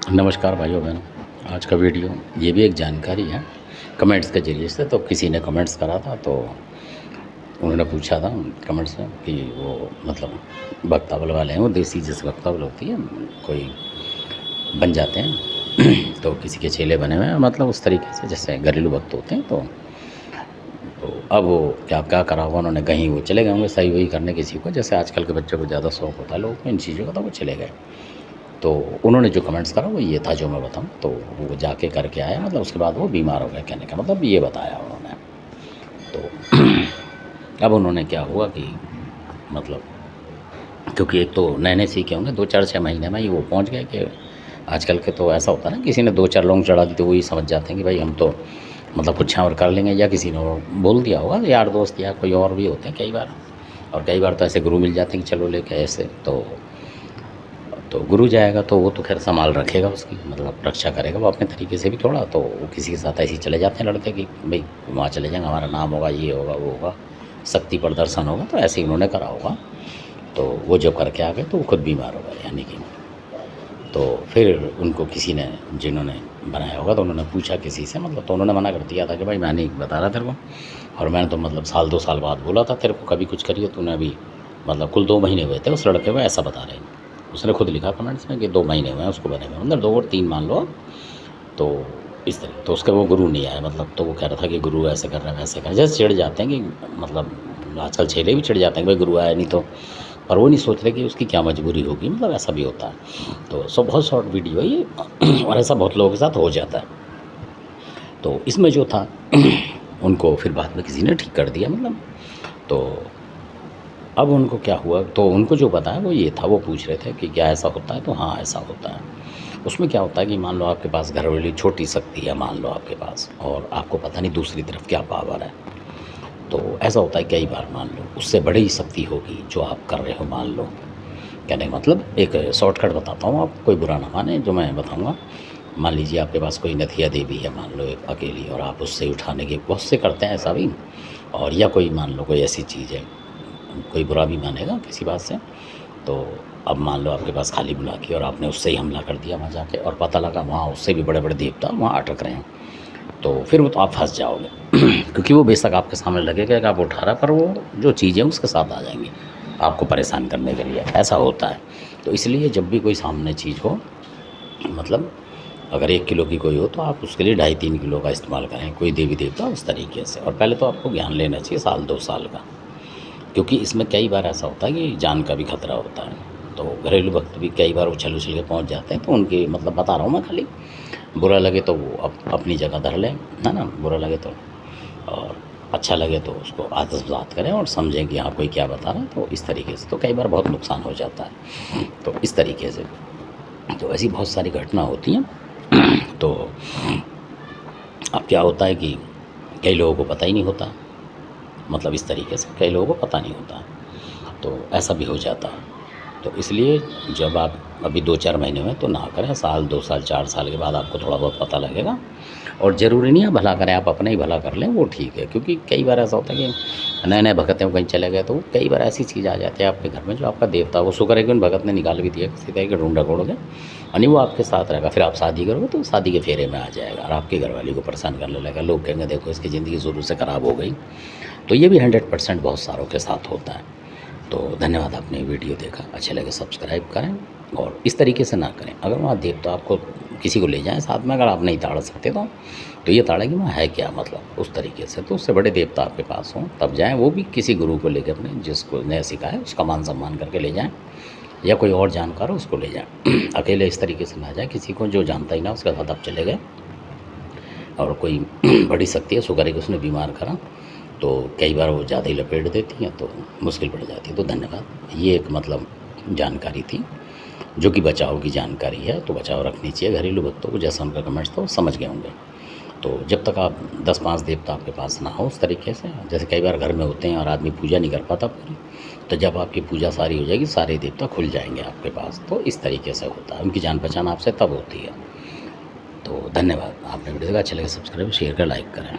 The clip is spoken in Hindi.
नमस्कार भाइयों बहनों। आज का वीडियो ये भी एक जानकारी है कमेंट्स के ज़रिए से। तो किसी ने कमेंट्स करा था, तो उन्होंने पूछा था कमेंट्स में कि वो मतलब वक्तावल वाले हैं, वो देसी जैसे वक्तावल होती है, कोई बन जाते हैं तो किसी के चेले बने हुए हैं, मतलब उस तरीके से जैसे घरेलू वक्त होते हैं। तो अब वो क्या क्या करा होगा उन्होंने, कहीं वो चले गए होंगे सही वही करने किसी को, जैसे आजकल के बच्चों को ज़्यादा शौक होता है लोगों को इन चीज़ों का, तो वो चले गए। तो उन्होंने जो कमेंट्स करा वो ये था जो मैं बताऊँ, तो वो जाके करके आया, मतलब उसके बाद वो बीमार हो गए, कहने का मतलब ये बताया उन्होंने। तो अब उन्होंने क्या हुआ कि मतलब क्योंकि एक तो नए सीखे होंगे, 2-4-6 महीने में ही वो पहुंच गए कि आजकल के तो ऐसा होता है ना, किसी ने 2-4 लौंग चढ़ा दी तो वही समझ जाते हैं कि भाई हम तो मतलब कुछ और कर लेंगे, या किसी ने और बोल दिया होगा, यार दोस्त या कोई और भी होते हैं कई बार। और कई बार तो ऐसे गुरु मिल जाते हैं कि चलो लेके ऐसे, तो गुरु जाएगा तो वो तो खैर संभाल रखेगा, उसकी मतलब रक्षा करेगा वो अपने तरीके से भी थोड़ा। तो वो किसी के साथ ऐसे ही चले जाते हैं लड़के कि भाई वहाँ चले जाएंगे, हमारा नाम होगा, ये होगा वो होगा, शक्ति प्रदर्शन होगा, तो ऐसे ही उन्होंने करा होगा। तो वो जब करके आ गए तो वो खुद बीमार हो गए, यानी कि तो फिर उनको किसी ने जिन्होंने बनाया होगा तो उन्होंने पूछा किसी से, मतलब तो उन्होंने मना कर दिया था कि भाई मैं नहीं बता रहा तेरे को, और मैंने तो मतलब साल 2 साल बाद बोला था तेरे को कभी कुछ करिए, तूने अभी मतलब कुल 2 महीने हुए थे उस लड़के को, ऐसा बता रहे हैं। उसने खुद लिखा कमेंट्स में कि 2 महीने हुए हैं उसको बने हुए, मतलब 2 और 3 मान लो। तो इस तरह तो उसके वो गुरु नहीं आया, मतलब तो वो कह रहा था कि गुरु ऐसे कर रहे हैं वैसे कर रहे हैं, जैसे चिढ़ जाते हैं कि मतलब आजकल चेले भी चिढ़ जाते हैं कि भाई गुरु आया नहीं तो, पर वो नहीं सोच रहे कि उसकी क्या मजबूरी होगी, मतलब ऐसा भी होता है। तो बहुत शॉर्ट वीडियो है ये और ऐसा बहुत लोगों के साथ हो जाता है। तो इसमें जो था उनको फिर बाद में किसी ने ठीक कर दिया, मतलब तो अब उनको क्या हुआ, तो उनको जो बताया वो ये था, वो पूछ रहे थे कि क्या ऐसा होता है, तो हाँ ऐसा होता है। उसमें क्या होता है कि मान लो आपके पास घर वाली छोटी शक्ति है, मान लो आपके पास, और आपको पता नहीं दूसरी तरफ क्या पावर है। तो ऐसा होता है कई बार, मान लो उससे बड़ी शक्ति होगी जो आप कर रहे हो, मान लो। कहने का मतलब एक शॉर्टकट बताता हूँ, आप कोई बुरा ना माने जो मैं बताऊँगा। मान लीजिए आपके पास कोई नथिया देवी है, मान लो एक अकेली, और आप उससे उठाने की बहुत से करते हैं ऐसा भी। और या कोई मान लो कोई ऐसी चीज़ है, कोई बुरा भी मानेगा किसी बात से, तो अब मान लो आपके पास खाली बुलाकी और आपने उससे ही हमला कर दिया वहाँ जाके, और पता लगा वहाँ उससे भी बड़े बड़े देवता वहाँ अटक रहे हैं, तो फिर वो तो आप फंस जाओगे क्योंकि वो बेशक आपके सामने लगेगा कि आप उठा रहा, पर वो जो चीज़ें उसके साथ आ जाएंगी आपको परेशान करने के लिए, ऐसा होता है। तो इसलिए जब भी कोई सामने चीज़ हो, मतलब अगर 1 किलो की कोई हो तो आप उसके लिए 2.5-3 किलो का इस्तेमाल करें, कोई देवी देवता उस तरीके से। और पहले तो आपको ज्ञान लेना चाहिए साल 2 साल का, क्योंकि इसमें कई बार ऐसा होता है कि जान का भी खतरा होता है। तो घरेलू वक्त भी कई बार उछल उछल के पहुँच जाते हैं, तो उनकी मतलब बता रहा हूँ मैं, खाली बुरा लगे तो वो अपनी जगह धर लें, है ना, बुरा लगे तो, और अच्छा लगे तो उसको आत्मसात करें और समझें कि हाँ कोई क्या बता रहा है, तो इस तरीके से। तो कई बार बहुत नुकसान हो जाता है, तो इस तरीके से तो ऐसी बहुत सारी घटना होती हैं तो अब क्या होता है कि कई लोगों को पता ही नहीं होता, मतलब इस तरीके से कई लोगों को पता नहीं होता, तो ऐसा भी हो जाता है। तो इसलिए जब आप अभी 2-4 महीने में तो ना करें, साल 2 साल 4 साल के बाद आपको थोड़ा बहुत पता लगेगा। और ज़रूरी नहीं है भला करें, आप अपना ही भला कर लें, वो ठीक है। क्योंकि कई बार ऐसा होता है कि नए नए भगत हैं, वो कहीं चले गए, तो कई बार ऐसी चीज़ आ जाती है आपके घर में जो आपका देवता, वो शुक्र है कि उन भगत ने निकाल भी दिया किसी तरह के ढूंढ ढकोड़ के, यानी वो आपके साथ रहेगा। फिर आप शादी करोगे तो शादी के फेरे में आ जाएगा और आपकी घरवाली को परेशान करने लगेगा, लोग कहेंगे देखो इसकी ज़िंदगी शुरू से ख़राब हो गई। तो ये भी 100% बहुत सारों के साथ होता है। तो धन्यवाद, आपने वीडियो देखा, अच्छे लगे सब्सक्राइब करें और इस तरीके से ना करें। अगर वहाँ देवता आपको किसी को ले जाएं साथ में, अगर आप नहीं ताड़ सकते तो ये ताड़े कि वहाँ है क्या, मतलब उस तरीके से। तो उससे बड़े देवता आपके पास हों तब जाएं, वो भी किसी गुरु को लेकर अपने जिसको नया सिखाए उसका मान सम्मान करके ले जाएं, या कोई और जानकार हो उसको ले जाएं अकेले इस तरीके से ना जाए, किसी को जो जानता ही ना उसके साथ आप चले गए और कोई बड़ी शक्ति है, शुक्र है कि उसने बीमार करा, तो कई बार वो ज़्यादा ही लपेट देती हैं तो मुश्किल पड़ जाती है। तो धन्यवाद, ये एक मतलब जानकारी थी जो कि बचाव की जानकारी है, तो बचाव रखनी चाहिए घरेलू भक्तों को। जैसा उनका कमेंट्स था वो समझ गए होंगे। तो जब तक आप 10-5 देवता आपके पास ना हो उस तरीके से, जैसे कई बार घर में होते हैं और आदमी पूजा नहीं कर पाता पूरी, तो जब आपकी पूजा सारी हो जाएगी सारे देवता खुल जाएंगे आपके पास। तो इस तरीके से होता है, उनकी जान पहचान आपसे तब होती है। तो धन्यवाद, आपने वीडियो देखा, अच्छा लगे सब्सक्राइब शेयर कर लाइक करें।